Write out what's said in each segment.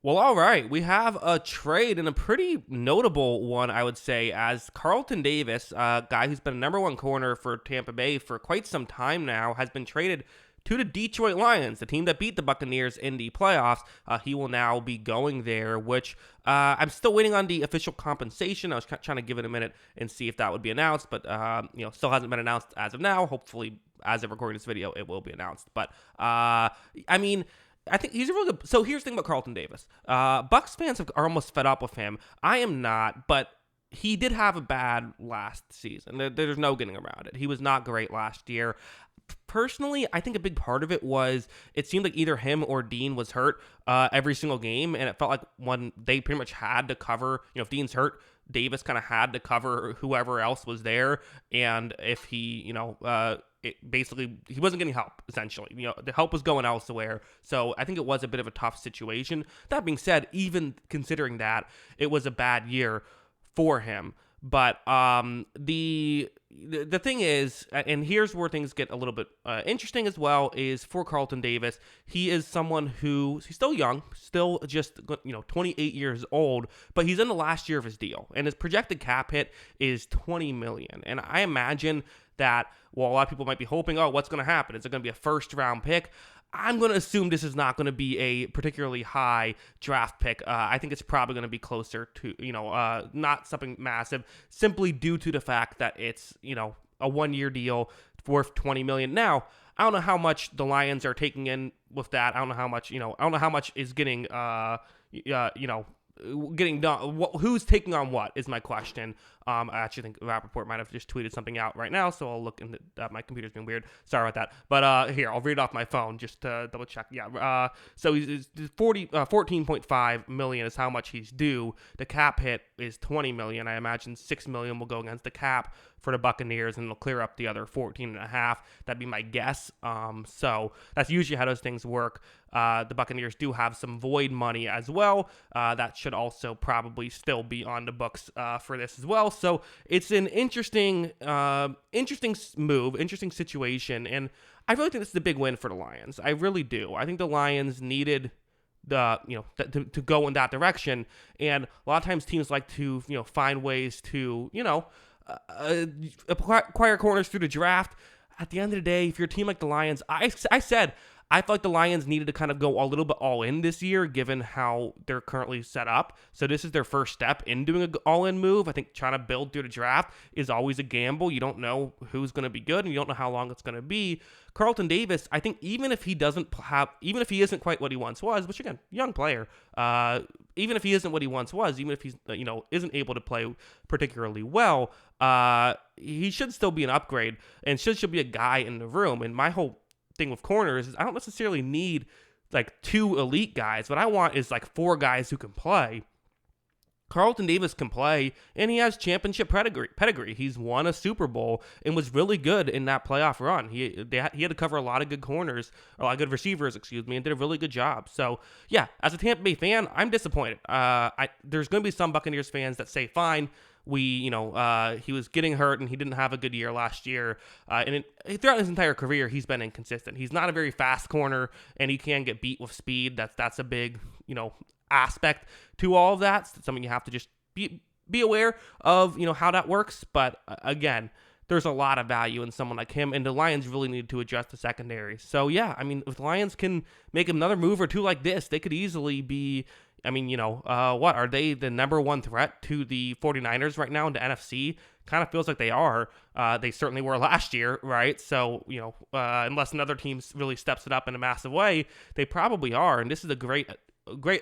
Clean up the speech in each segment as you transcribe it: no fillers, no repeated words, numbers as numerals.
Well, all right. We have a trade and a pretty notable one, I would say, as Carlton Davis, a guy who's been a number one corner for Tampa Bay for quite some time now, has been traded to the Detroit Lions, the team that beat the Buccaneers in the playoffs. He will now be going there, which I'm still waiting on the official compensation. I was trying to give it a minute and see if that would be announced, but still hasn't been announced as of now. Hopefully, as of recording this video, it will be announced. But I mean, I think he's a really good. So here's the thing about Carlton Davis. Bucks fans are almost fed up with him. I am not, but he did have a bad last season. There's no getting around it. He was not great last year. Personally, I think a big part of it was it seemed like either him or Dean was hurt every single game, and it felt like when they pretty much had to cover, if Dean's hurt, Davis kind of had to cover whoever else was there, and if he, basically he wasn't getting help, essentially. The help was going elsewhere, so I think it was a bit of a tough situation. That being said, even considering that, it was a bad year for him. But the thing is, and here's where things get a little bit interesting as well, is for Carlton Davis, he is someone he's still young, still just 28 years old, but he's in the last year of his deal, and his projected cap hit is $20 million. And I imagine that, well, a lot of people might be hoping, oh, what's going to happen? Is it going to be a first-round pick? I'm going to assume this is not going to be a particularly high draft pick. I think it's probably going to be closer to, not something massive, simply due to the fact that it's, a one-year deal worth $20 million. Now, I don't know how much the Lions are taking in with that. I don't know how much, I don't know how much is getting, getting done. Who's taking on what is my question. I actually think Rappaport might have just tweeted something out right now, so I'll look into that. My computer's being weird. Sorry about that. But here, I'll read off my phone just to double check. Yeah. So he's 14.5 million is how much he's due. The cap hit is 20 million. I imagine 6 million will go against the cap for the Buccaneers, and it'll clear up the other 14.5. That'd be my guess. So that's usually how those things work. The Buccaneers do have some void money as well. That should also probably still be on the books for this as well. So it's an interesting move, interesting situation, and I really think this is a big win for the Lions. I really do. I think the Lions needed to go in that direction, and a lot of times teams like to find ways to acquire corners through the draft. At the end of the day, if you're a team like the Lions, I said I felt like the Lions needed to kind of go a little bit all in this year, given how they're currently set up. So this is their first step in doing an all-in move. I think trying to build through the draft is always a gamble. You don't know who's going to be good, and you don't know how long it's going to be. Carlton Davis, I think even if he isn't quite what he once was, which again, young player, even if he isn't what he once was, even if he's isn't able to play particularly well, he should still be an upgrade and should be a guy in the room. And my whole thing with corners is I don't necessarily need like 2 elite guys. What I want is like 4 guys who can play. Carlton Davis can play, and he has championship pedigree. He's won a Super Bowl and was really good in that playoff run. He had to cover a lot of good corners, a lot of good receivers, and did a really good job. So, yeah, as a Tampa Bay fan, I'm disappointed. There's going to be some Buccaneers fans that say, fine, he was getting hurt and he didn't have a good year last year. Throughout his entire career, he's been inconsistent. He's not a very fast corner, and he can get beat with speed. That's a big, aspect to all of that. So something you have to just be aware of, how that works. But again, there's a lot of value in someone like him, and the Lions really need to adjust the secondary. So yeah, I mean, if the Lions can make another move or two like this, they could easily be, what are they, the number one threat to the 49ers right now in the NFC? Kind of feels like they are. They certainly were last year, right? So, unless another team really steps it up in a massive way, they probably are. And this is a great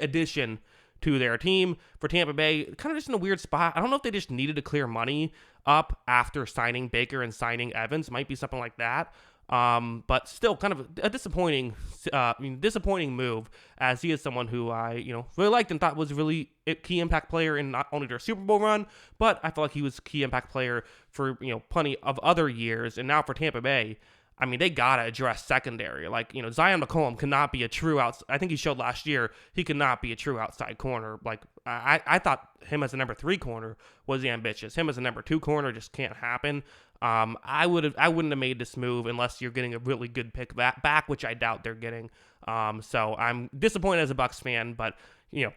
addition to their team. For Tampa Bay, kind of just in a weird spot. I don't know if they just needed to clear money up after signing Baker and signing Evans. Might be something like that. But still kind of a disappointing move, as he is someone who I, really liked and thought was really a key impact player in not only their Super Bowl run, but I felt like he was a key impact player for, plenty of other years. And now for Tampa Bay, I mean, they gotta address secondary. Like, Zion McCollum cannot be a true outside. I think he showed last year he could not be a true outside corner. Like, I thought him as a number 3 corner was ambitious. Him as a number 2 corner just can't happen. I wouldn't have made this move unless you're getting a really good pick back, which I doubt they're getting. So I'm disappointed as a Bucs fan, but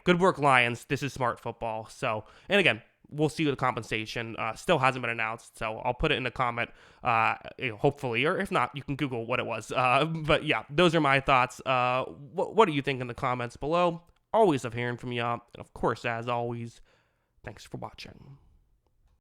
good work, Lions. This is smart football. So, and again, we'll see the compensation. Still hasn't been announced, so I'll put it in the comment, hopefully, or if not, you can Google what it was. But yeah, those are my thoughts. What do you think in the comments below? Always love hearing from you. And of course, as always, thanks for watching.